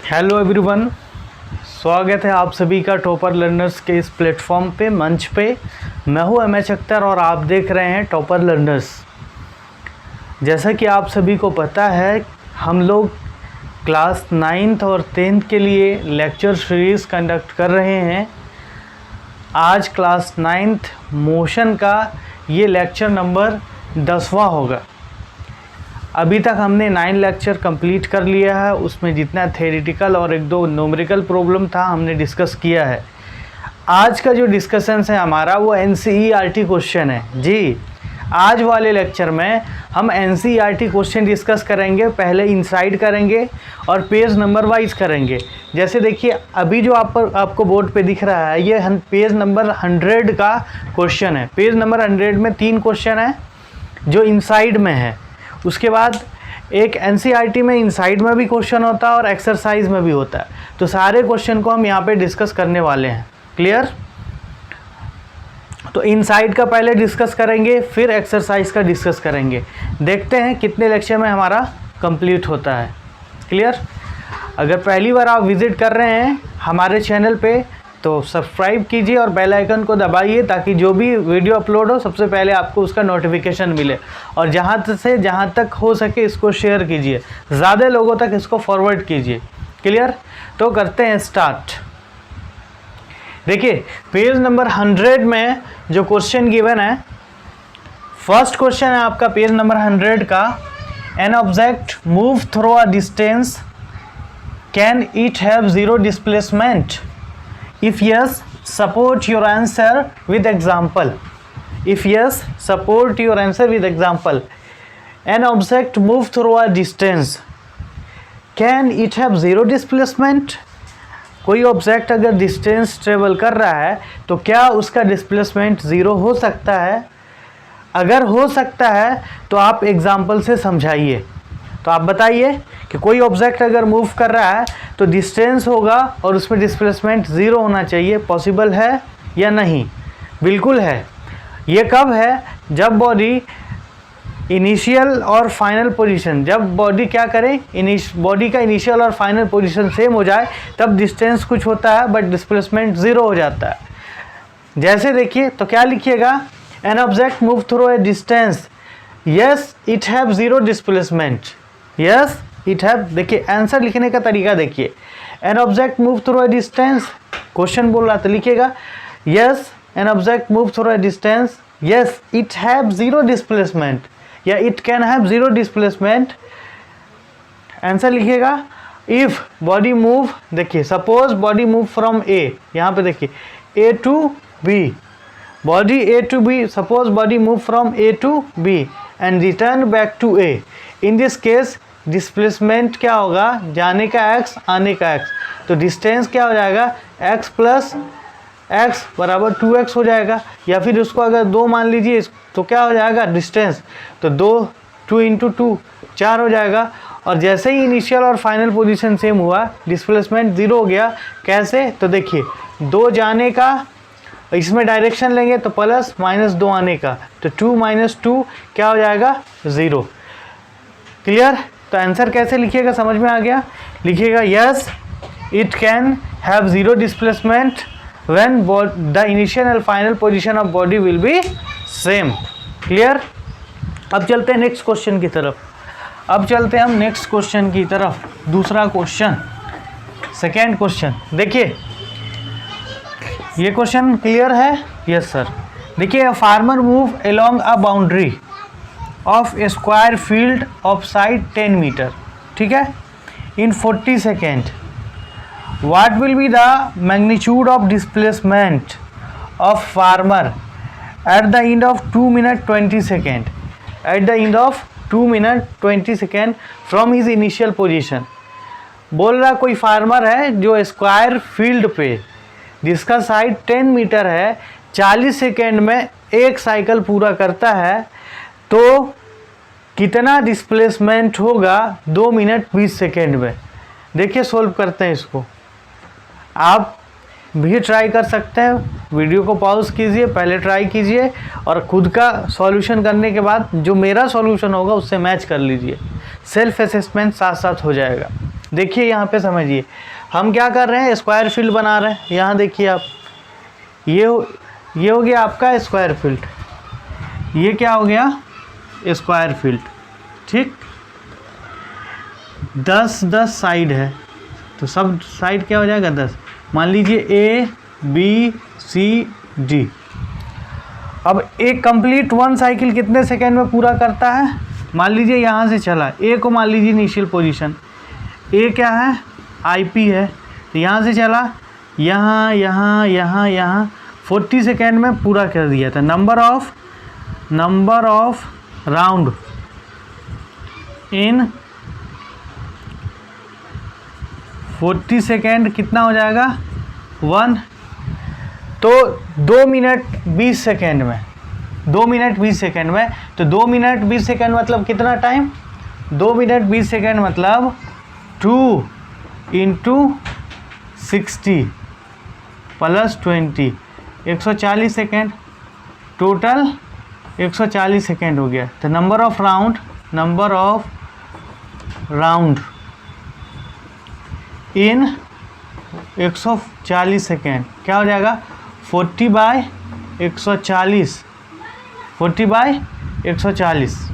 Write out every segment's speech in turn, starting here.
Hello everyone, स्वागत है आप सभी का टॉपर लर्नर्स के इस प्लेटफॉर्म पे, मंच पे। मैं हूँ एमएच अख्तर और आप देख रहे हैं टॉपर लर्नर्स। जैसा कि आप सभी को पता है, हम लोग क्लास 9th और 10th के लिए लेक्चर सीरीज़ कंडक्ट कर रहे हैं। आज क्लास 9th मोशन का ये लेक्चर नंबर 10वां होगा। अभी तक हमने 9 लेक्चर कंप्लीट कर लिया है। उसमें जितना थेरेटिकल और एक दो न्यूमेरिकल प्रॉब्लम था हमने डिस्कस किया है। आज का जो डिस्कशन है हमारा वो NCERT क्वेश्चन है जी। आज वाले लेक्चर में हम NCERT क्वेश्चन डिस्कस करेंगे। पहले इनसाइड करेंगे और पेज नंबर वाइज करेंगे। जैसे देखिए, अभी जो आपको बोर्ड पे दिख रहा है ये पेज नंबर 100 का क्वेश्चन है। पेज नंबर 100 में 3 क्वेश्चन है जो इनसाइड में है। उसके बाद एक NCERT में इनसाइड में भी क्वेश्चन होता है और एक्सरसाइज में भी होता है। तो सारे क्वेश्चन को हम यहाँ पे डिस्कस करने वाले हैं। क्लियर? तो इनसाइड का पहले डिस्कस करेंगे, फिर एक्सरसाइज का डिस्कस करेंगे। देखते हैं कितने लेक्चर में हमारा कंप्लीट होता है। क्लियर? अगर पहली बार आप विजिट कर रहे हैं हमारे चैनल पे तो सब्सक्राइब कीजिए और बेल आइकन को दबाइए ताकि जो भी वीडियो अपलोड हो सबसे पहले आपको उसका नोटिफिकेशन मिले। और जहाँ तक हो सके इसको शेयर कीजिए, ज़्यादा लोगों तक इसको फॉरवर्ड कीजिए। क्लियर? तो करते हैं स्टार्ट। देखिए, पेज नंबर 100 में जो क्वेश्चन गिवन है, फर्स्ट क्वेश्चन है आपका पेज नंबर 100 का। N object move through a distance, can it have zero displacement? If yes, support your answer with example. If yes, support your answer with example. An object move through a distance, can it have zero displacement? कोई object अगर distance travel कर रहा है तो क्या उसका displacement zero हो सकता है? अगर हो सकता है तो आप एग्जाम्पल से समझाइए। तो आप बताइए कि कोई ऑब्जेक्ट अगर मूव कर रहा है तो डिस्टेंस होगा और उसमें डिस्प्लेसमेंट ज़ीरो होना चाहिए। पॉसिबल है या नहीं? बिल्कुल है। ये कब है? जब बॉडी इनिशियल और फाइनल पोजीशन, जब बॉडी क्या करे, बॉडी का इनिशियल और फाइनल पोजीशन सेम हो जाए तब डिस्टेंस कुछ होता है बट डिस्प्लेसमेंट ज़ीरो हो जाता है। जैसे देखिए, तो क्या लिखिएगा? An object move through a distance, yes it have zero displacement. Yes it have. देखिए आंसर लिखने का तरीका देखिए। An object move through a distance, question बोल रहा तो लिखिएगा yes an object move through a distance, yes it have zero displacement या it can have zero displacement. Answer लिखिएगा इफ बॉडी मूव, देखिए suppose body move from A, यहाँ पे देखिए A to B, body A to B, suppose body move from A to B and return back to A. In this case displacement क्या होगा? जाने का x, आने का x। तो डिस्टेंस क्या हो जाएगा? x प्लस x बराबर 2x हो जाएगा। या फिर उसको अगर 2 मान लीजिए तो क्या हो जाएगा डिस्टेंस? तो 2 इंटू 2 4 हो जाएगा। और जैसे ही इनिशियल और फाइनल पोजीशन सेम हुआ डिस्प्लेसमेंट ज़ीरो हो गया। कैसे? तो देखिए 2 जाने का, इसमें डायरेक्शन लेंगे तो प्लस, माइनस 2 आने का, तो 2 माइनस 2 क्या हो जाएगा? 0। क्लियर? तो आंसर कैसे लिखिएगा? समझ में आ गया? लिखिएगा yes it can have zero displacement when the initial and final position of body will be same. Clear? अब चलते हैं नेक्स्ट क्वेश्चन की तरफ। अब चलते हैं हम नेक्स्ट क्वेश्चन की तरफ। दूसरा क्वेश्चन, सेकेंड क्वेश्चन। देखिए ये क्वेश्चन क्लियर है? Yes sir. देखिए, farmer move along a boundary of a square field of side 10 metre, ठीक है, in 40 second. What will be the magnitude of displacement of farmer at the end of 2 minute 20 second, at the end of 2 minute 20 second from his initial position. बोल रहा कोई farmer है जो square field पे, जिसका side 10 metre है, 40 second में एक साइकिल पूरा करता है, तो कितना डिस्प्लेसमेंट होगा 2 मिनट 20 सेकेंड में? देखिए सोल्व करते हैं इसको। आप भी ट्राई कर सकते हैं, वीडियो को पॉज कीजिए, पहले ट्राई कीजिए और खुद का सॉल्यूशन करने के बाद जो मेरा सॉल्यूशन होगा उससे मैच कर लीजिए। सेल्फ असेसमेंट साथ साथ हो जाएगा। देखिए यहाँ पे समझिए, हम क्या कर रहे हैं, स्क्वायर फील्ड बना रहे हैं। यहाँ देखिए आप, ये हो गया आपका स्क्वायर फील्ड, ये क्या हो गया, स्क्वायर फील्ड, ठीक। 10 साइड है, तो सब साइड क्या हो जाएगा 10। मान लीजिए A B C D। अब एक कंप्लीट 1 साइकिल कितने सेकेंड में पूरा करता है, मान लीजिए यहाँ से चला, A को मान लीजिए इनिशियल पोजीशन, A क्या है, IP है, तो यहाँ से चला यहाँ यहाँ यहाँ यहाँ 40 सेकेंड में पूरा कर दिया था। Number of round in 40 second कितना हो जाएगा 1। तो 2 मिनट 20 सेकेंड में, 2 मिनट 20 सेकेंड में, तो 2 मिनट 20 सेकेंड मतलब कितना टाइम, 2 मिनट 20 सेकेंड मतलब 2 × 60 + 20, 140 सेकेंड, टोटल 140 सेकेंड हो गया। तो number of round in 140 second क्या हो जाएगा, 40/140, 40/140,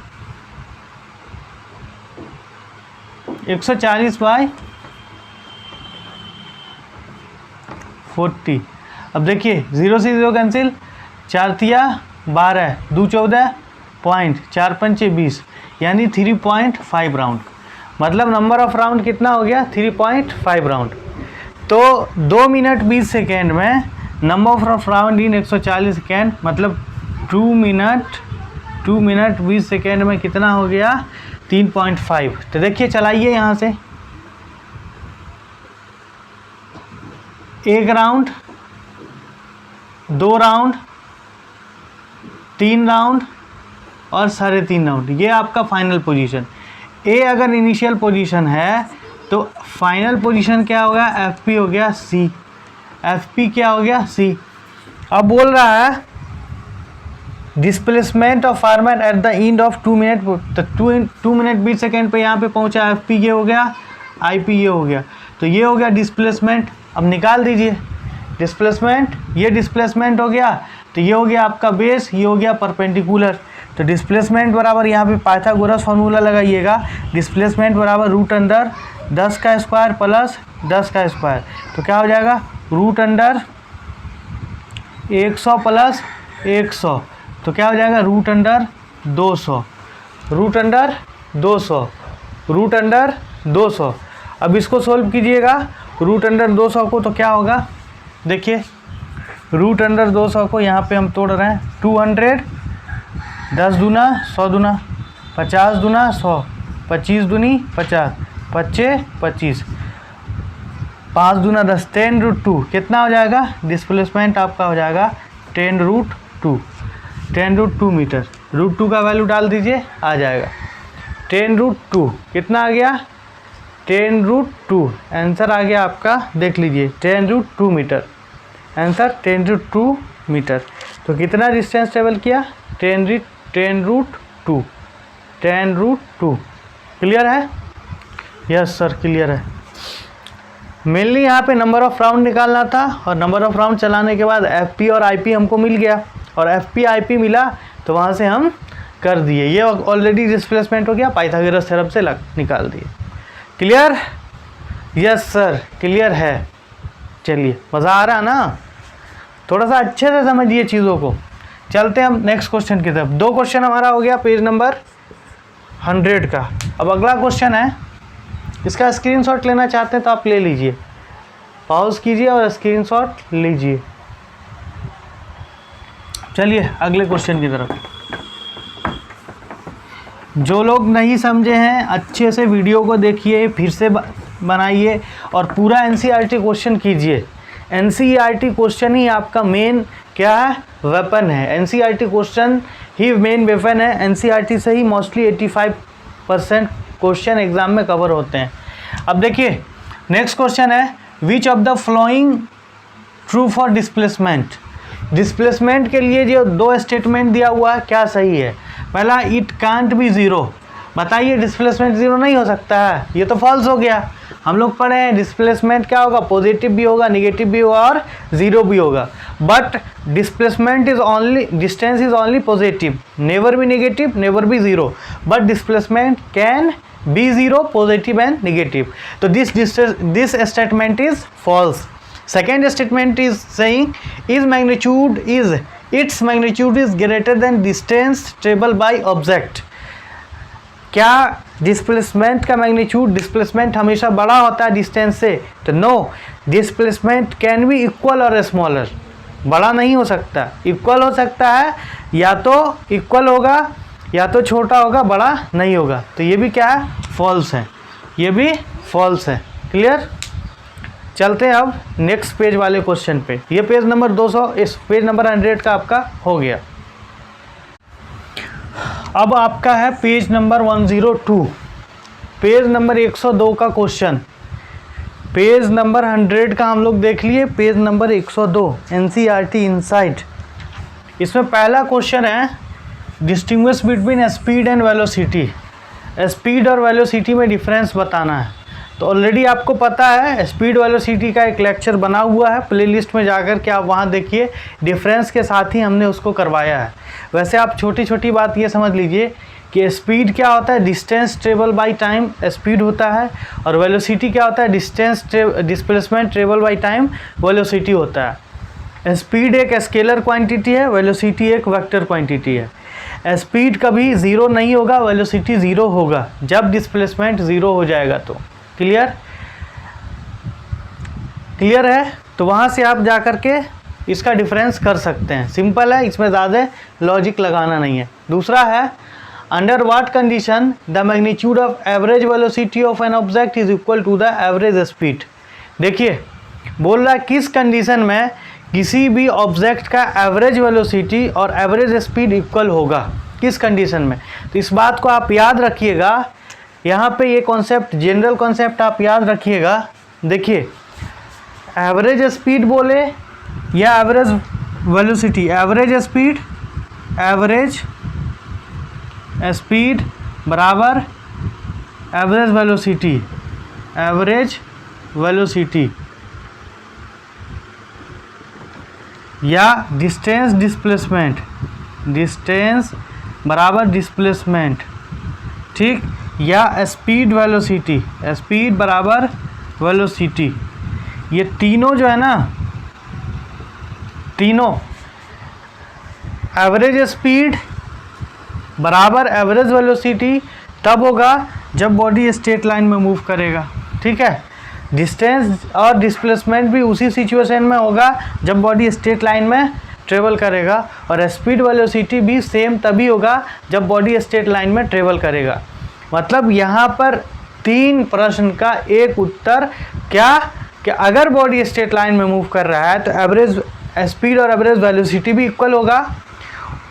140/40। अब देखिए 0 से 0 कैंसिल, 4 तिया 12, 2 14, पॉइंट 4 पंचे 20, यानी 3.5 राउंड। मतलब नंबर ऑफ राउंड कितना हो गया, 3.5 राउंड। तो 2 मिनट 20 सेकेंड में number of round in 140 second मतलब 2 मिनट 20 सेकेंड में कितना हो गया, 3.5। तो देखिए चलाइए यहाँ से, 1 राउंड, 2 राउंड, 3 राउंड और 3.5 राउंड, ये आपका फाइनल पोजीशन। ए अगर इनिशियल पोजीशन है तो फाइनल पोजीशन क्या हो गया, FP हो गया C, FP क्या हो गया C। अब बोल रहा है displacement of farmer at the end of 2 minute, तो 2 मिनट 20 सेकेंड पे यहाँ पे पहुँचा, FP ये हो गया, IP ये हो गया, तो ये हो गया डिस्प्लेसमेंट। अब निकाल दीजिए डिस्प्लेसमेंट, ये डिस्प्लेसमेंट हो गया, तो ये हो गया आपका बेस, ये हो गया परपेंडिकुलर। तो डिस्प्लेसमेंट बराबर यहाँ पे पाइथागोरस फार्मूला लगाइएगा, डिस्प्लेसमेंट बराबर √10 का स्क्वायर प्लस 10 का स्क्वायर, तो क्या हो जाएगा √100 प्लस 100, तो क्या हो जाएगा √200, √200। अब इसको सोल्व कीजिएगा √200 को, तो क्या होगा, देखिए √200 को यहाँ पे हम तोड़ रहे हैं, 200, 10 दूना 100 दूना, 50 दूना 100, 25 दूनी 50, 25 25, 5 दूना 10, 10√2 कितना हो जाएगा, डिस्प्लेसमेंट आपका हो जाएगा 10√2 मीटर। √2 का वैल्यू डाल दीजिए, आ जाएगा 10√2 कितना आ गया, 10√2, आंसर आ गया आपका, देख लीजिए 10√2 मीटर, आंसर 10√2 मीटर। तो कितना डिस्टेंस ट्रेवल किया, 10√2। क्लियर है, यस सर क्लियर है। मेनली यहाँ पे नंबर ऑफ राउंड निकालना था, और नंबर ऑफ राउंड चलाने के बाद FP और IP हमको मिल गया, और FP IP मिला तो वहाँ से हम कर दिए, ये ऑलरेडी डिस्प्लेसमेंट हो गया, पाइथागोरस थ्योरम से निकाल दिए। क्लियर, यस सर क्लियर है। चलिए मज़ा आ रहा ना, थोड़ा सा अच्छे से समझिए चीज़ों को। चलते हैं हम नेक्स्ट क्वेश्चन की तरफ। 2 क्वेश्चन हमारा हो गया पेज नंबर 100 का। अब अगला क्वेश्चन है, इसका स्क्रीनशॉट लेना चाहते हैं तो आप ले लीजिए, पॉज कीजिए और स्क्रीनशॉट लीजिए। चलिए अगले क्वेश्चन की तरफ। जो लोग नहीं समझे हैं अच्छे से वीडियो को देखिए, फिर से बनाइए और पूरा NCERT क्वेश्चन कीजिए। NCERT क्वेश्चन ही आपका मेन क्या है, वेपन है। NCERT क्वेश्चन ही मेन वेपन है। NCERT से ही मोस्टली 85% क्वेश्चन एग्जाम में कवर होते हैं। अब देखिए नेक्स्ट क्वेश्चन है, which of the flowing true for displacement. Displacement के लिए जो 2 स्टेटमेंट दिया हुआ है क्या सही है। पहला, इट कांट बी ज़ीरो, बताइए, डिस्प्लेसमेंट जीरो नहीं हो सकता है, ये तो फॉल्स हो गया। हम लोग पढ़े हैं डिस्प्लेसमेंट क्या होगा, पॉजिटिव भी होगा, नेगेटिव भी होगा और जीरो भी होगा। But displacement is only, distance is only positive, never भी नेगेटिव, नेवर भी zero, but displacement can be zero, positive and negative. तो this statement is false. Second statement is saying is magnitude is, it's magnitude is greater than distance travel by object. क्या displacement का magnitude, displacement हमेशा बड़ा होता है distance से? तो no, displacement can be equal और स्मॉलर, बड़ा नहीं हो सकता, इक्वल हो सकता है, या तो इक्वल होगा या तो छोटा होगा, बड़ा नहीं होगा। तो ये भी क्या है, फॉल्स है, ये भी फॉल्स है। क्लियर? चलते हैं अब नेक्स्ट पेज वाले क्वेश्चन पे। ये पेज नंबर 200, इस पेज नंबर 100 का आपका हो गया। अब आपका है पेज नंबर 102, पेज नंबर 102 का क्वेश्चन। पेज नंबर 100 का हम लोग देख लिए, पेज नंबर 102 NCERT इनसाइट। इसमें पहला क्वेश्चन है distinguish between speed and velocity. Speed और वेलोसिटी में डिफरेंस बताना है। तो ऑलरेडी आपको पता है स्पीड वेलोसिटी का एक लेक्चर बना हुआ है, प्लेलिस्ट में जाकर के आप वहाँ देखिए, डिफरेंस के साथ ही हमने उसको करवाया है। वैसे आप छोटी छोटी बात ये समझ लीजिए कि स्पीड क्या होता है, distance travel by time speed होता है, और वेलोसिटी क्या होता है, displacement travel by time velocity होता है। स्पीड एक स्केलर क्वांटिटी है, वेलोसिटी एक वेक्टर क्वांटिटी है। स्पीड कभी ज़ीरो नहीं होगा, वेलोसिटी ज़ीरो होगा जब डिस्प्लेसमेंट ज़ीरो हो जाएगा। तो क्लियर? क्लियर है? तो वहाँ से आप जा कर के इसका डिफरेंस कर सकते हैं, सिंपल है, इसमें ज़्यादा लॉजिक लगाना नहीं है। दूसरा है under what condition the magnitude of average velocity of an object is equal to the average speed. देखिए बोल रहा है किस कंडीशन में किसी भी ऑब्जेक्ट का एवरेज वेलोसिटी और एवरेज स्पीड इक्वल होगा, किस कंडीशन में। तो इस बात को आप याद रखिएगा, यहाँ पे ये कॉन्सेप्ट, जनरल कॉन्सेप्ट आप याद रखिएगा। देखिए एवरेज स्पीड बोले या एवरेज वेलोसिटी, एवरेज स्पीड बराबर एवरेज वेलोसिटी, या डिस्टेंस बराबर डिस्प्लेसमेंट, ठीक, या स्पीड बराबर वेलोसिटी। ये तीनों जो है ना, तीनों एवरेज स्पीड बराबर एवरेज वेलोसिटी तब होगा जब बॉडी स्ट्रेट लाइन में मूव करेगा, ठीक है। डिस्टेंस और डिस्प्लेसमेंट भी उसी सिचुएशन में होगा जब बॉडी स्ट्रेट लाइन में ट्रेवल करेगा, और स्पीड वेलोसिटी भी सेम तभी होगा जब बॉडी स्ट्रेट लाइन में ट्रेवल करेगा। मतलब यहाँ पर 3 प्रश्न का एक उत्तर क्या, कि अगर बॉडी स्ट्रेट लाइन में मूव कर रहा है तो एवरेज स्पीड और एवरेज वेलोसिटी भी इक्वल होगा,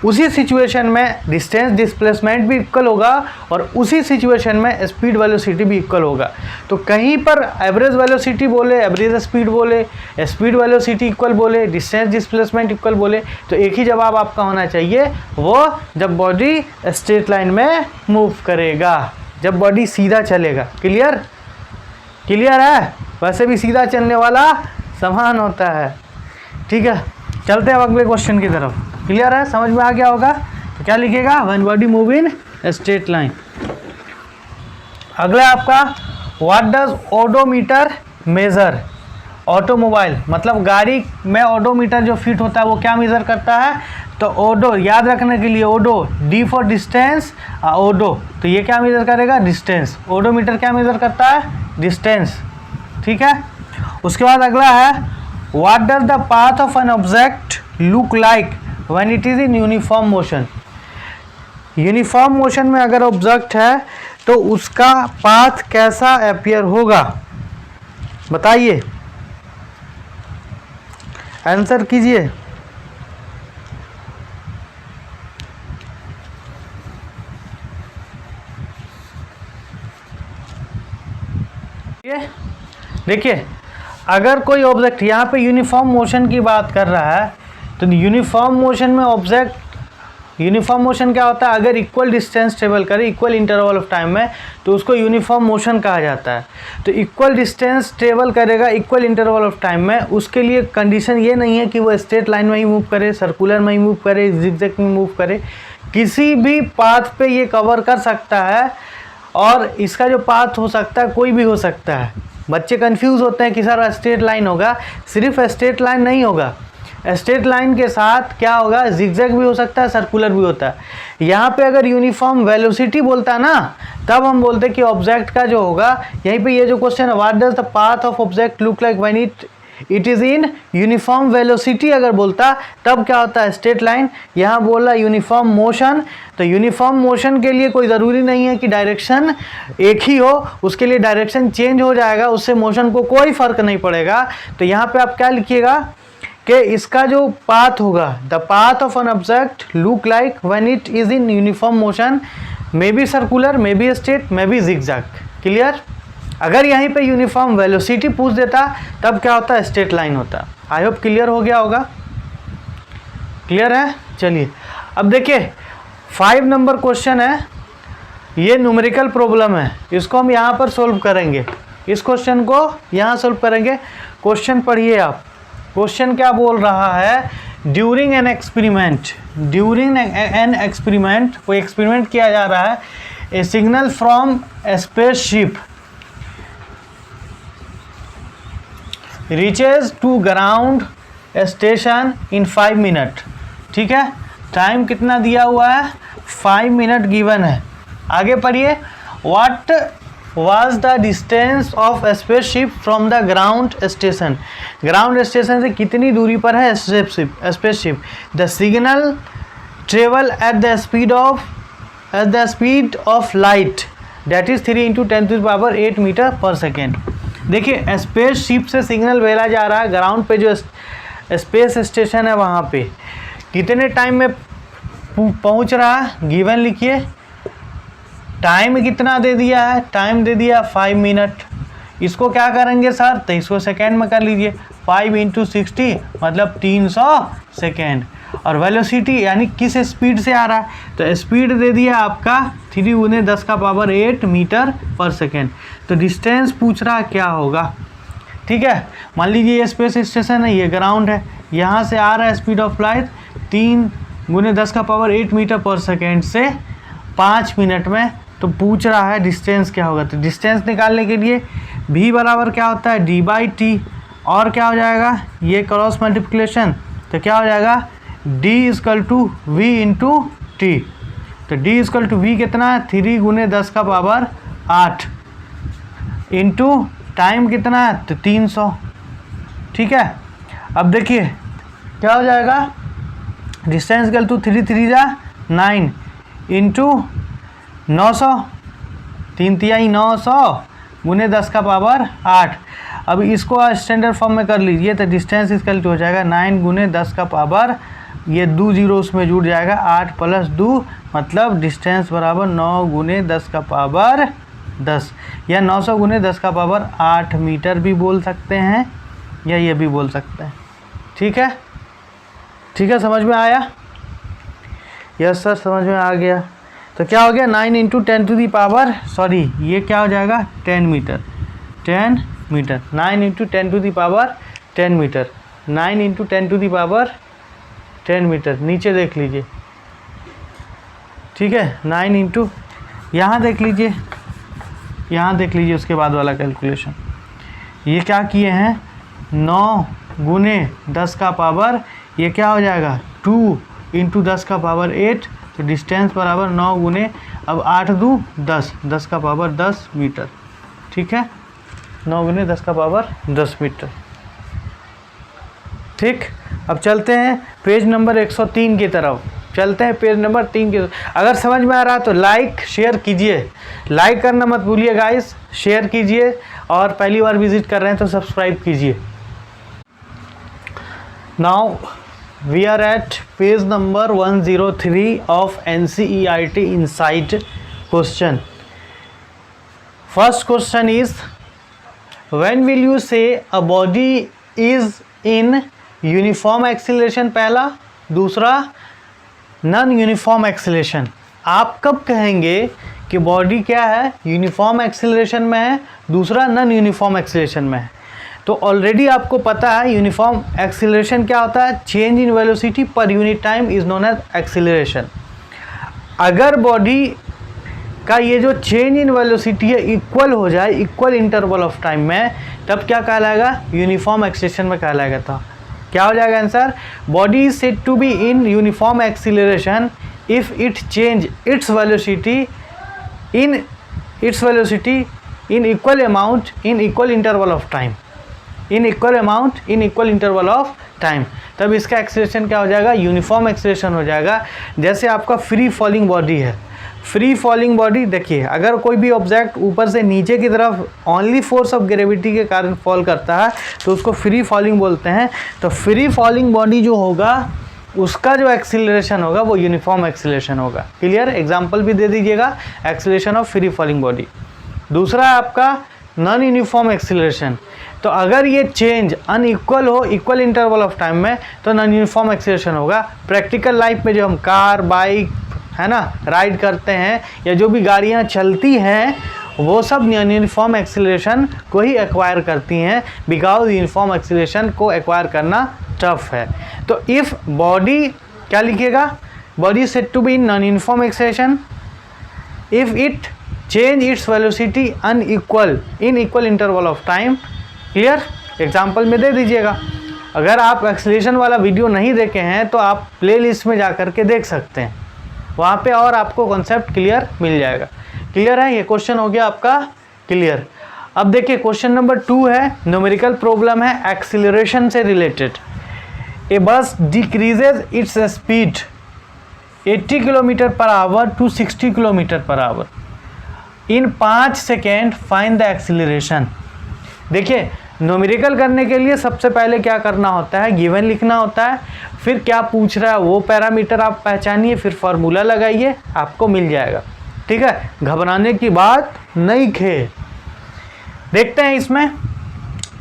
उसी सिचुएशन में डिस्टेंस डिस्प्लेसमेंट भी इक्वल होगा, और उसी सिचुएशन में स्पीड वेलोसिटी भी इक्वल होगा। तो कहीं पर एवरेज वेलोसिटी बोले, एवरेज स्पीड बोले, स्पीड वेलोसिटी इक्वल बोले, डिस्टेंस डिस्प्लेसमेंट इक्वल बोले, तो एक ही जवाब आपका होना चाहिए, वो जब बॉडी स्ट्रेट लाइन में मूव करेगा, जब बॉडी सीधा चलेगा। क्लियर? क्लियर है? वैसे भी सीधा चलने वाला समान होता है, ठीक है। चलते हैं अगले क्वेश्चन की तरफ। क्लियर है? समझ में आ गया होगा? तो क्या लिखेगा, when body move in straight line. अगला आपका what does odometer measure. Automobile मतलब गाड़ी में ओडोमीटर जो फिट होता है वो क्या मेज़र करता है, तो ओडो, याद रखने के लिए ओडो, डी फॉर डिस्टेंस, ओडो, तो ये क्या मेज़र करेगा, डिस्टेंस। ओडोमीटर क्या मेज़र करता है, डिस्टेंस, ठीक है। उसके बाद अगला है what does the path of an object look like when it is in uniform motion. Uniform motion में अगर ऑब्जेक्ट है तो उसका पाथ कैसा अपीयर होगा, बताइए, आंसर कीजिए। देखिए अगर कोई ऑब्जेक्ट, यहाँ पे यूनिफॉर्म मोशन की बात कर रहा है, तो यूनिफॉर्म मोशन में ऑब्जेक्ट यूनिफॉर्म मोशन क्या होता है, अगर इक्वल डिस्टेंस ट्रेवल करे इक्वल इंटरवल ऑफ टाइम में तो उसको यूनिफॉर्म मोशन कहा जाता है। तो इक्वल डिस्टेंस ट्रेवल करेगा इक्वल इंटरवल ऑफ टाइम में, उसके लिए कंडीशन ये नहीं है कि वो स्ट्रेट लाइन में ही मूव करे, सर्कुलर में ही मूव करे, जिगजैग में मूव करे, किसी भी पाथ पे ये कवर कर सकता है। और इसका जो पाथ हो सकता है कोई भी हो सकता है। बच्चे कंफ्यूज होते हैं कि सर स्ट्रेट लाइन होगा, सिर्फ स्ट्रेट लाइन नहीं होगा, स्ट्रेट लाइन के साथ क्या होगा, जिगजैग भी हो सकता है, सर्कुलर भी होता है। यहाँ पे अगर यूनिफॉर्म वेलोसिटी बोलता है ना, तब हम बोलते हैं कि ऑब्जेक्ट का जो होगा, यहीं पे ये जो क्वेश्चन है, what does the path of object look like when it is in uniform velocity, अगर बोलता तब क्या होता है, स्ट्रेट लाइन। यहाँ बोला यूनिफॉर्म मोशन, तो यूनिफॉर्म मोशन के लिए कोई ज़रूरी नहीं है कि डायरेक्शन एक ही हो, उसके लिए डायरेक्शन चेंज हो जाएगा, उससे मोशन को कोई फ़र्क नहीं पड़ेगा। तो यहाँ पे आप क्या लिखिएगा कि इसका जो पाथ होगा, the path of an object look like when it is in uniform motion, may be circular, may be straight, may be zigzag. Clear? अगर यहीं पे यूनिफॉर्म वेलोसिटी पूछ देता तब क्या होता है, स्ट्रेट लाइन होता। आई होप क्लियर हो गया होगा। क्लियर है? चलिए अब देखिए 5 नंबर क्वेश्चन है, ये न्यूमेरिकल प्रॉब्लम है, इसको हम यहाँ पर सोल्व करेंगे। इस क्वेश्चन को यहाँ सोल्व करेंगे। क्वेश्चन पढ़िए आप। क्वेश्चन क्या बोल रहा है, during an experiment, during an experiment, कोई एक्सपेरिमेंट किया जा रहा है, a signal from spaceship reaches to ground station in 5 minute. ठीक है, टाइम कितना दिया हुआ है, 5 मिनट गिवन है। आगे पढ़िए, what was the distance of spaceship from the ground station, ground station से कितनी दूरी पर है spaceship. The signal travel at the speed of light that is 3 × 10⁸ metre per second. देखिए स्पेसशिप से सिग्नल भेजा जा रहा है, ग्राउंड पे जो स्पेस स्टेशन है वहाँ पे कितने टाइम में पहुँच रहा है, गिवन लिखिए। टाइम कितना दे दिया है, टाइम दे दिया 5 मिनट। इसको क्या करेंगे सर, तो इसको सेकेंड में कर लीजिए, 5 × 60 मतलब 300 सेकेंड। और वेलोसिटी यानी किस स्पीड से आ रहा है, तो स्पीड दे दिया आपका 3 × 10⁸ मीटर पर सेकेंड। तो डिस्टेंस पूछ रहा क्या होगा। ठीक है, मान लीजिए ये स्पेस स्टेशन है, ये ग्राउंड है, यहाँ से आ रहा है speed of light 3 × 10⁸ metre per second से 5 मिनट में। तो पूछ रहा है डिस्टेंस क्या होगा। तो डिस्टेंस निकालने के लिए v बराबर क्या होता है, d/t, और क्या हो जाएगा, ये क्रॉस मल्टीप्लिकेशन, तो क्या हो जाएगा d = v × t। तो d = v कितना है, 3 × 10⁸ इंटू टाइम कितना है, तो 300। ठीक है, अब देखिए क्या हो जाएगा, डिस्टेंस इक्वल टू 3 × 3 = 9 इंटू 900, 3 × 3 = 900 × 10⁸। अब इसको स्टैंडर्ड फॉर्म में कर लीजिए, तो डिस्टेंस इक्वल टू हो जाएगा 9 × 10⁸, ये 2 जीरो उसमें जुड़ जाएगा, 8 + 2 मतलब डिस्टेंस बराबर 9 × 10⁻10 या 900 × 10⁸ मीटर भी बोल सकते हैं, या ये भी बोल सकते हैं। ठीक है, ठीक है, समझ में आया? यस सर, समझ में आ गया। तो क्या हो गया, 9 × 10⁻, ये क्या हो जाएगा 10 मीटर, 10 मीटर, 9 × 10⁻10 मीटर, 9 × 10⁻10 मीटर। नीचे देख लीजिए, ठीक है, 9 × यहाँ देख लीजिए, यहाँ देख लीजिए उसके बाद वाला कैलकुलेशन। ये क्या किए हैं, 9 × 10⁻, ये क्या हो जाएगा 2 × 10⁸, तो डिस्टेंस बराबर 9 × अब 8 × 2 10, 10⁻10 मीटर। ठीक है, 9 × 10⁻10 मीटर। ठीक, अब चलते हैं पेज नंबर 103 की तरफ। चलते हैं पेज नंबर 3 की। अगर समझ में आ रहा है तो लाइक शेयर कीजिए, लाइक करना मत भूलिए गाइस, शेयर कीजिए, और पहली बार विजिट कर रहे हैं तो सब्सक्राइब कीजिए। Now we are at page number 103 of NCERT Insight question. First question is, when will you say a body is in uniform acceleration? पहला। दूसरा, नॉन यूनिफॉर्म एक्सीलरेशन। आप कब कहेंगे कि बॉडी क्या है, यूनिफॉर्म एक्सीलरेशन में है, दूसरा नॉन यूनिफॉर्म एक्सीलरेशन में है। तो ऑलरेडी आपको पता है यूनिफॉर्म एक्सीलरेशन क्या होता है, change in velocity per unit time is known as acceleration. अगर बॉडी का ये जो चेंज इन वेलोसिटी है इक्वल हो जाए, इक्वल इंटरवल ऑफ टाइम में, तब क्या कहलाएगा, यूनिफॉर्म एक्सीलरेशन में कहलाएगा। तो क्या हो जाएगा answer, body is said to be in uniform acceleration if it change its velocity in equal amount in equal interval of time, in equal amount in equal interval of time. तब इसका acceleration क्या हो जाएगा, uniform acceleration हो जाएगा। जैसे आपका free falling body है, फ्री फॉलिंग बॉडी देखिए, अगर कोई भी ऑब्जेक्ट ऊपर से नीचे की तरफ ओनली फोर्स ऑफ ग्रेविटी के कारण फॉल करता है तो उसको फ्री फॉलिंग बोलते हैं। तो फ्री फॉलिंग बॉडी जो होगा उसका जो एक्सीलरेशन होगा वो यूनिफॉर्म एक्सीलरेशन होगा। क्लियर, एग्जांपल भी दे दीजिएगा acceleration of free falling body. दूसरा है आपका नॉन यूनिफॉर्म एक्सीलरेशन। तो अगर ये चेंज अनइक्वल हो इक्वल इंटरवल ऑफ टाइम में तो नॉन यूनिफॉर्म एक्सीलरेशन होगा। प्रैक्टिकल लाइफ में जो हम कार, बाइक है ना राइड करते हैं या जो भी गाड़ियाँ चलती हैं वो सब नॉन यूनिफॉर्म एक्सीलरेशन को ही एक्वायर करती हैं, बिकॉज यूनिफॉर्म एक्सीलरेशन को एक्वायर करना टफ है। तो इफ़ बॉडी क्या लिखिएगा, body said to be in non uniform acceleration if it change its velocity unequal in equal interval of time. Clear, example में दे दीजिएगा। अगर आप एक्सीलरेशन वाला वीडियो नहीं देखे हैं तो आप प्लेलिस्ट में जा कर के देख सकते हैं, वहाँ पे और आपको कॉन्सेप्ट क्लियर मिल जाएगा। क्लियर है, ये क्वेश्चन हो गया आपका क्लियर। अब देखिए क्वेश्चन नंबर 2 है, न्यूमेरिकल प्रॉब्लम है एक्सीलरेशन से related. A bus decreases its speed 80 kilometre per hour to 60 kilometre per hour in 5 second, find the acceleration. देखिए न्यूमेरिकल करने के लिए सबसे पहले क्या करना होता है, गिवन लिखना होता है, फिर क्या पूछ रहा है वो पैरामीटर आप पहचानिए, फिर फार्मूला लगाइए, आपको मिल जाएगा। ठीक है, घबराने की बात नहीं खे। देखते हैं इसमें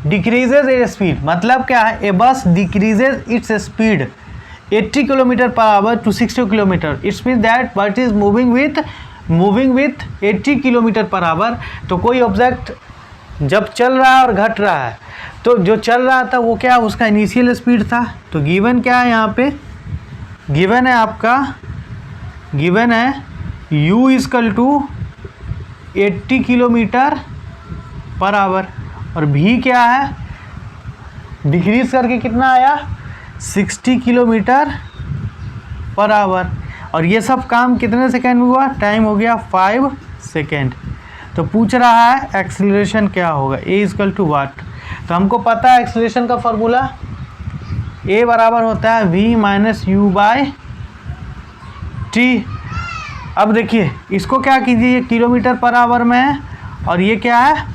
डिक्रीजेज इट्स स्पीड मतलब क्या है, a bus decreases its speed 80 kilometre per hour to 60 kilometre. Its mean that but is moving with 80 kilometre per hour. तो कोई ऑब्जेक्ट जब चल रहा है और घट रहा है, तो जो चल रहा था वो क्या, उसका इनिशियल स्पीड था। तो गिवन क्या है यहाँ पे, गिवन है आपका, गिवन है u equal to 80 kilometre per hour और v क्या है, डिक्रीज करके कितना आया 60 किलोमीटर पर आवर। और ये सब काम कितने सेकेंड में हुआ, टाइम हो गया 5 सेकेंड। तो पूछ रहा है एक्सीलरेशन क्या होगा, a इक्वल टू वाट। तो हमको पता है एक्सीलरेशन का फॉर्मूला a बराबर होता है v minus u by t. अब देखिए इसको क्या कीजिए, किलोमीटर पर आवर में है और ये क्या है,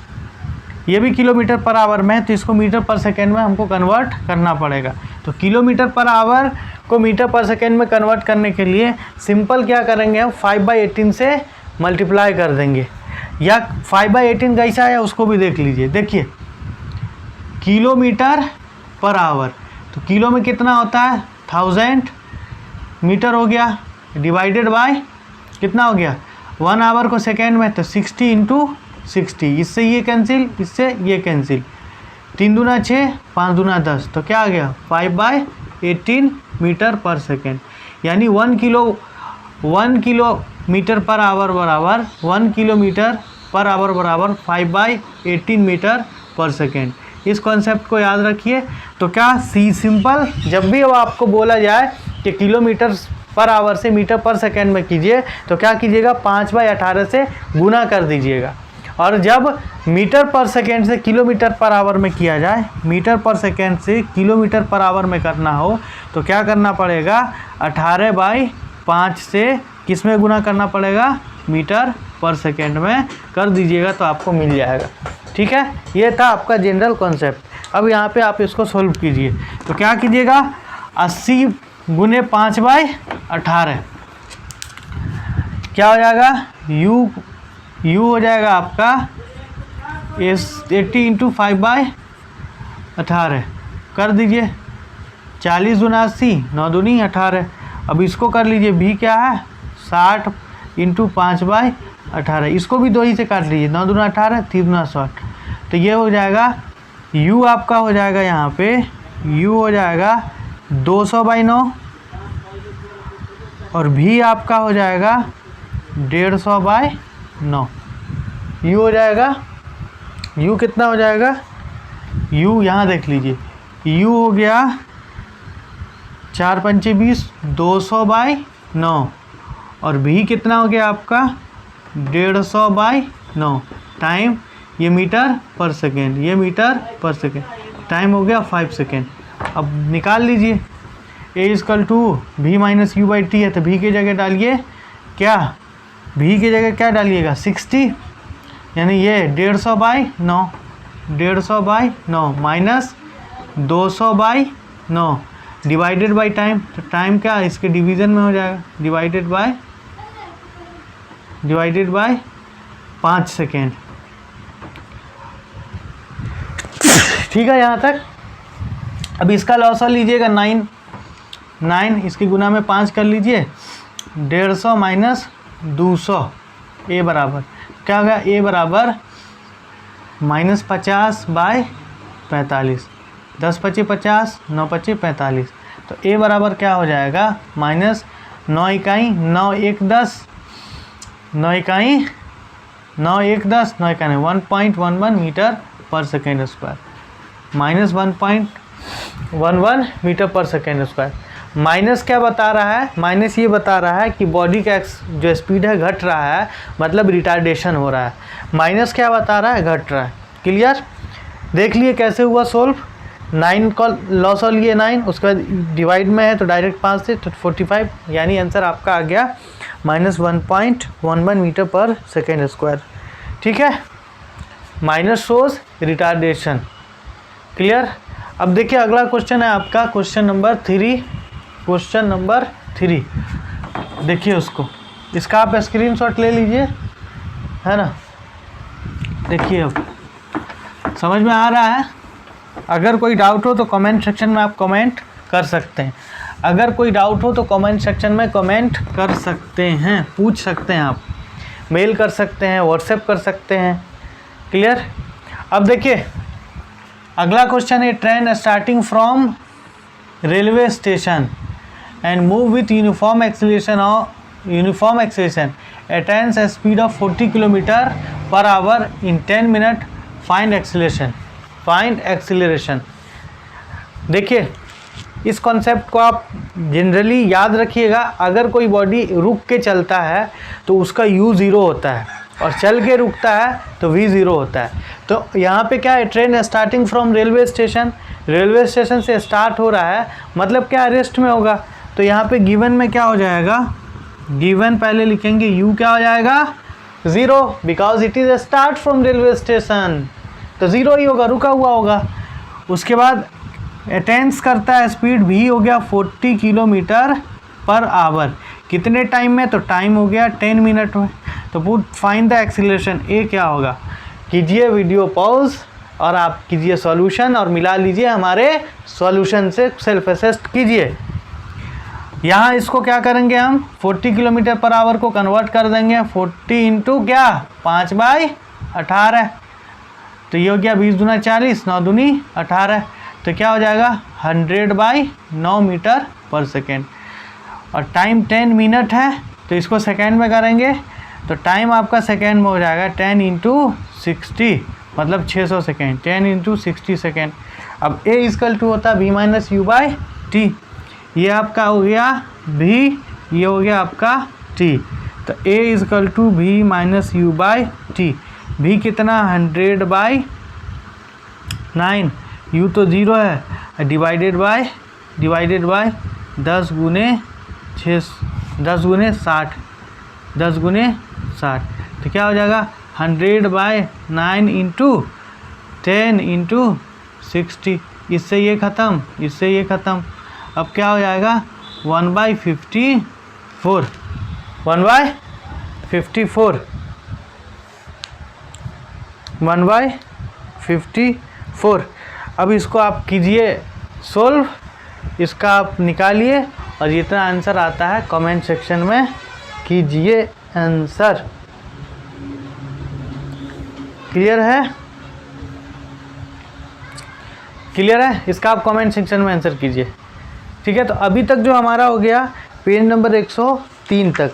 ये भी किलोमीटर पर आवर में है, तो इसको मीटर पर सेकेंड में हमको कन्वर्ट करना पड़ेगा। तो किलोमीटर पर आवर को मीटर पर सेकेंड में कन्वर्ट करने के लिए सिंपल क्या करेंगे, हम 5/18 से मल्टीप्लाई कर देंगे। या 5/18 कैसा है उसको भी देख लीजिए। देखिए किलोमीटर पर आवर, तो किलो में कितना होता है 1000 मीटर हो गया, डिवाइडेड बाय कितना हो गया 1 आवर को सेकेंड में, तो 60 × 60, इससे ये कैंसिल, इससे ये कैंसिल, 3 दूना 6, 5 दूना 10, तो क्या आ गया 5/18 मीटर पर सेकेंड। यानी 1 किलोमीटर पर आवर बराबर 1 किलोमीटर पर आवर बराबर 5/18 मीटर पर सेकेंड। इस कॉन्सेप्ट को याद रखिए। तो क्या सिंपल, जब भी आपको बोला जाए कि किलोमीटर पर आवर से मीटर पर सेकेंड में कीजिए तो क्या कीजिएगा 5/18 से गुना कर दीजिएगा। और जब मीटर पर सेकेंड से किलोमीटर पर आवर में किया जाए, मीटर पर सेकेंड से किलोमीटर पर आवर में करना हो तो क्या करना पड़ेगा 18/5 से किस में गुना करना पड़ेगा, मीटर पर सेकेंड में कर दीजिएगा तो आपको मिल जाएगा। ठीक है, ये था आपका जनरल कॉन्सेप्ट। अब यहाँ पे आप इसको सोल्व कीजिए। तो क्या कीजिएगा 80 × 5/18 क्या हो जाएगा, u हो जाएगा आपका 80 × 5/18 कर दीजिए, 40 × 80, 9 दूनी 18 अब इसको कर लीजिए, भी क्या है 60 इंटू 5/18, इसको भी 2 ही से काट लीजिए, 9 दूना 18, 3 दूना 60, तो ये हो जाएगा u आपका हो जाएगा यहाँ पे u हो जाएगा 200/9 और v आपका हो जाएगा 150/9। u हो जाएगा, u कितना हो जाएगा, u यहाँ देख लीजिए, u हो गया 4 पंचे 20, 200/9 और v कितना हो गया आपका 150/9। टाइम ये मीटर पर सेकेंड, ये मीटर पर सेकेंड, टाइम हो गया 5 सेकेंड। अब निकाल लीजिए, a equal to v minus u by t है, तो v की जगह डालिए क्या, v की जगह क्या डालिएगा 60, यानी ये 150/9, 150/9 माइनस 200/9 डिवाइडेड बाई टाइम, तो टाइम क्या इसके डिवीज़न में हो जाएगा, डिवाइडेड बाय 5 सेकेंड। ठीक है यहाँ तक। अब इसका लॉसा लीजिएगा 9 इसकी गुना में 5 कर लीजिए, 150 माइनस 200, ए बराबर क्या होगा, ए बराबर -50/45, 10 पचे 50, 9 पचे 45, तो ए बराबर क्या हो जाएगा -9 इकाई 9 1 10, 9 इकाई 9 1 10, 9 इकाई 1.11 metre per second square, -1.11 metre per second square. Minus क्या बता रहा है, माइनस ये बता रहा है कि बॉडी का जो स्पीड है घट रहा है, मतलब रिटार्डेशन हो रहा है। माइनस क्या बता रहा है, घट रहा है। क्लियर, देख लिए कैसे हुआ सोल्व। 9 का लॉस हो लिए 9, उसके बाद डिवाइड में है तो डायरेक्ट 5 से, तो 45, यानी आंसर आपका आ गया -1.11 मीटर पर सेकेंड स्क्वायर। ठीक है, माइनस शोज रिटार्डेशन। क्लियर। अब देखिए अगला क्वेश्चन है आपका क्वेश्चन नंबर 3, क्वेश्चन नंबर 3 देखिए उसको, इसका आप स्क्रीनशॉट ले लीजिए, है ना। देखिए अब समझ में आ रहा है। अगर कोई डाउट हो तो कमेंट सेक्शन में आप कमेंट कर सकते हैं, अगर कोई डाउट हो तो कमेंट सेक्शन में कमेंट कर सकते हैं, पूछ सकते हैं, आप मेल कर सकते हैं, व्हाट्सएप कर सकते हैं। क्लियर। अब देखिए अगला क्वेश्चन है, train starting from railway station and move with uniform acceleration attains a speed of 40 km/h in 10 minutes, find acceleration. देखिए इस कॉन्सेप्ट को आप जनरली याद रखिएगा। अगर कोई बॉडी रुक के चलता है तो उसका u 0 होता है, और चल के रुकता है तो v 0 होता है। तो यहाँ पे क्या है, train starting from railway station, railway station से स्टार्ट हो रहा है, मतलब क्या रेस्ट में होगा। तो यहाँ पे गिवन में क्या हो जाएगा, गिवन पहले लिखेंगे u क्या हो जाएगा 0, because it is start from railway station, तो 0 ही होगा, रुका हुआ होगा। उसके बाद अटेन्स करता है स्पीड, v हो गया 40 km/h, कितने टाइम में, तो टाइम हो गया 10 मिनट में। तो पुट फाइंड द एक्सीलरेशन, ए क्या होगा। कीजिए वीडियो पॉज और आप कीजिए सॉल्यूशन और मिला लीजिए हमारे सॉल्यूशन से, सेल्फ असेस्ट कीजिए। यहाँ इसको क्या करेंगे हम, 40 km/h को कन्वर्ट कर देंगे, 40 इंटू क्या 5/18, तो ये हो गया 20 दूना 40, 9 दूनी 18, तो क्या हो जाएगा 100/9 मीटर पर सेकेंड। और टाइम 10 मिनट है, तो इसको सेकेंड में करेंगे तो टाइम आपका सेकेंड में हो जाएगा 10 इंटू 60, मतलब 600 सेकेंड, 10 इंटू 60 सेकेंड। अब a इक्वल टू होता है v minus u by T, ये आपका हो गया v, ये हो गया आपका t, तो a equal to v minus u by t. v कितना 100/9, u तो 0 है, डिवाइडेड बाय 10 गुने 60, 10 गुने 60, तो क्या हो जाएगा 100/9 इंटू 10 इंटू 60, इससे ये ख़त्म, इससे ये ख़त्म। अब क्या हो जाएगा 1/54, 1/54, 1/54। अब इसको आप कीजिए सोल्व, इसका आप निकालिए और जितना आंसर आता है कमेंट सेक्शन में कीजिए आंसर। क्लियर है? क्लियर है? इसका आप कमेंट सेक्शन में आंसर कीजिए। ठीक है, तो अभी तक जो हमारा हो गया पेज नंबर 103 तक।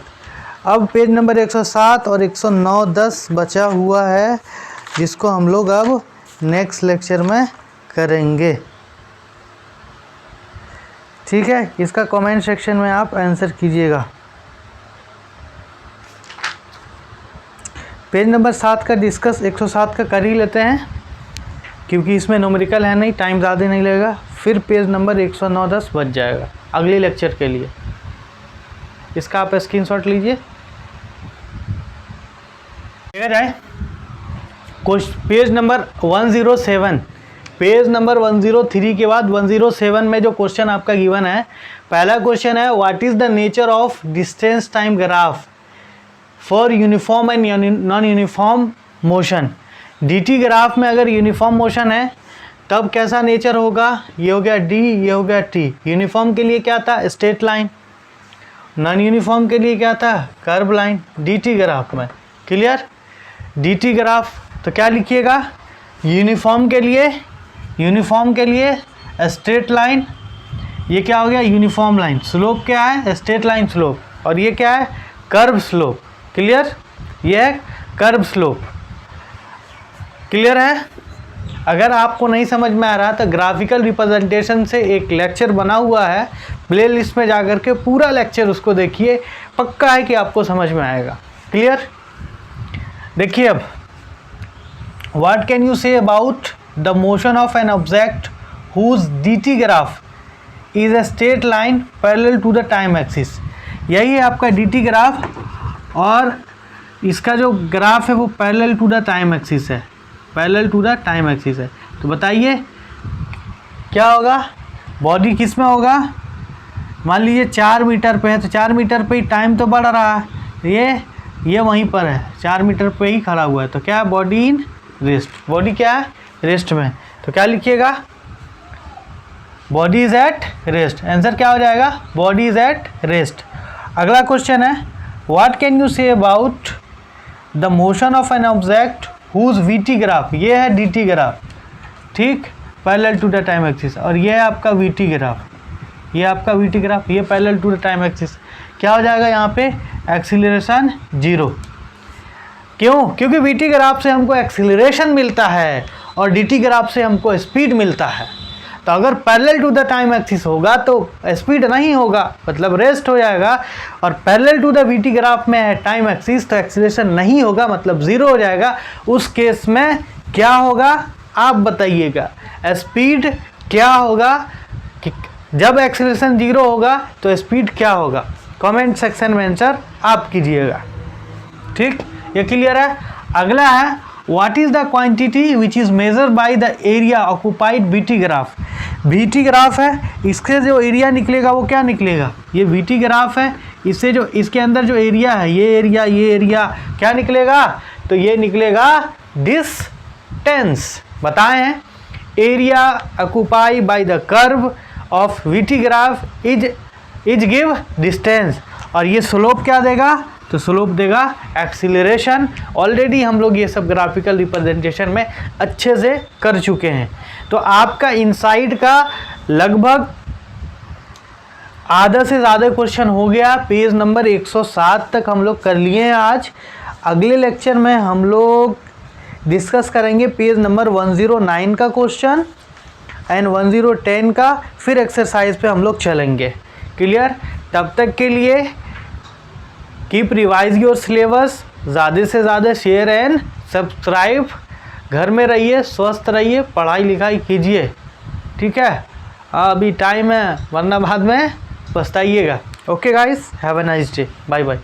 अब पेज नंबर 107 और 109, 10 बचा हुआ है, जिसको हम लोग अब नेक्स्ट लेक्चर में करेंगे। ठीक है, इसका कमेंट सेक्शन में आप आंसर कीजिएगा। पेज नंबर 7 का डिस्कस 107 का कर ही लेते हैं, क्योंकि इसमें न्यूमेरिकल है नहीं, टाइम ज़्यादा नहीं लगेगा। फिर पेज नंबर 109, 10 बच जाएगा अगले लेक्चर के लिए। इसका आप स्क्रीनशॉट लीजिए। जाए पेज नंबर 107, पेज नंबर 103 के बाद 107 में जो क्वेश्चन आपका गिवन है, पहला क्वेश्चन है what is the nature of distance time graph for uniform and non uniform motion. dt graph में अगर यूनिफॉर्म मोशन है तब कैसा नेचर होगा? ये हो गया d, ये हो गया t। यूनिफॉर्म के लिए क्या था? Straight line. नॉन यूनिफॉर्म के लिए क्या था? Curve line. dt ग्राफ में क्लियर? dt ग्राफ तो क्या लिखिएगा? यूनिफॉर्म के लिए स्ट्रेट लाइन, ये क्या हो गया? Uniform line. स्लोप क्या है? Straight line slope. और ये क्या है? Curve slope. क्लियर? ये है कर्व स्लोप। क्लियर है? अगर आपको नहीं समझ में आ रहा तो ग्राफिकल रिप्रेजेंटेशन से एक लेक्चर बना हुआ है, प्ले लिस्ट में जाकर के पूरा लेक्चर उसको देखिए, पक्का है कि आपको समझ में आएगा। क्लियर? देखिए अब, what can you say about the motion of an object whose dt graph is a straight line parallel to the time axis. यही है आपका dt ग्राफ, और इसका जो ग्राफ है वो parallel to the time axis है, parallel to the time axis है। तो बताइए क्या होगा? बॉडी किस में होगा? मान लीजिए 4 मीटर पे है, तो 4 मीटर पे ही टाइम तो बढ़ रहा है, ये वहीं पर है, 4 मीटर पे ही खड़ा हुआ है। तो क्या है? Body in rest. बॉडी क्या है? रेस्ट में। तो क्या लिखिएगा? Body is at rest. Answer क्या हो जाएगा? Body is at rest. अगला क्वेश्चन है what can you say about the motion of an object whose VT graph. ये है dt ग्राफ, ठीक, parallel to the time axis. और ये है आपका वीटी ग्राफ, ये आपका वीटी ग्राफ, ये parallel to the time axis. क्या हो जाएगा यहाँ पे? एक्सीलरेशन 0। क्यों? क्योंकि वीटी ग्राफ से हमको एक्सीलरेशन मिलता है और dt ग्राफ से हमको स्पीड मिलता है। तो अगर parallel to the time axis होगा तो स्पीड नहीं होगा, मतलब रेस्ट हो जाएगा। और parallel to the VT graph में है टाइम एक्सिस, तो एक्सीलरेशन नहीं होगा, मतलब 0 हो जाएगा। उस केस में क्या होगा आप बताइएगा? स्पीड क्या होगा? कि जब एक्सीलरेशन 0 होगा तो स्पीड क्या होगा? कमेंट सेक्शन में आंसर आप कीजिएगा। ठीक, ये क्लियर है? अगला है what is the quantity which is measure by the area occupied VT graph. VT graph है, इसके जो एरिया निकलेगा वो क्या निकलेगा? ये वीटी ग्राफ है, इससे जो इसके अंदर जो एरिया है, ये एरिया क्या निकलेगा? तो ये निकलेगा डिस्टेंस। बताए हैं area occupy by the curve of VT graph is give distance. और ये स्लोप क्या देगा? तो स्लोप देगा एक्सीलरेशन। ऑलरेडी हम लोग ये सब ग्राफिकल रिप्रेजेंटेशन में अच्छे से कर चुके हैं। तो आपका इनसाइड का लगभग आधा से ज़्यादा क्वेश्चन हो गया। पेज नंबर 107 तक हम लोग कर लिए हैं आज। अगले लेक्चर में हम लोग डिस्कस करेंगे पेज नंबर 109 का क्वेश्चन एंड 1010 का, फिर एक्सरसाइज पे हम लोग चलेंगे। क्लियर? तब तक के लिए कीप रिवाइज योर सिलेबस, ज़्यादा से ज़्यादा शेयर एंड सब्सक्राइब। घर में रहिए, स्वस्थ रहिए, पढ़ाई लिखाई कीजिए। ठीक है? अभी टाइम है, वरना बाद में पछताइएगा। Okay guys, have a nice day, bye bye.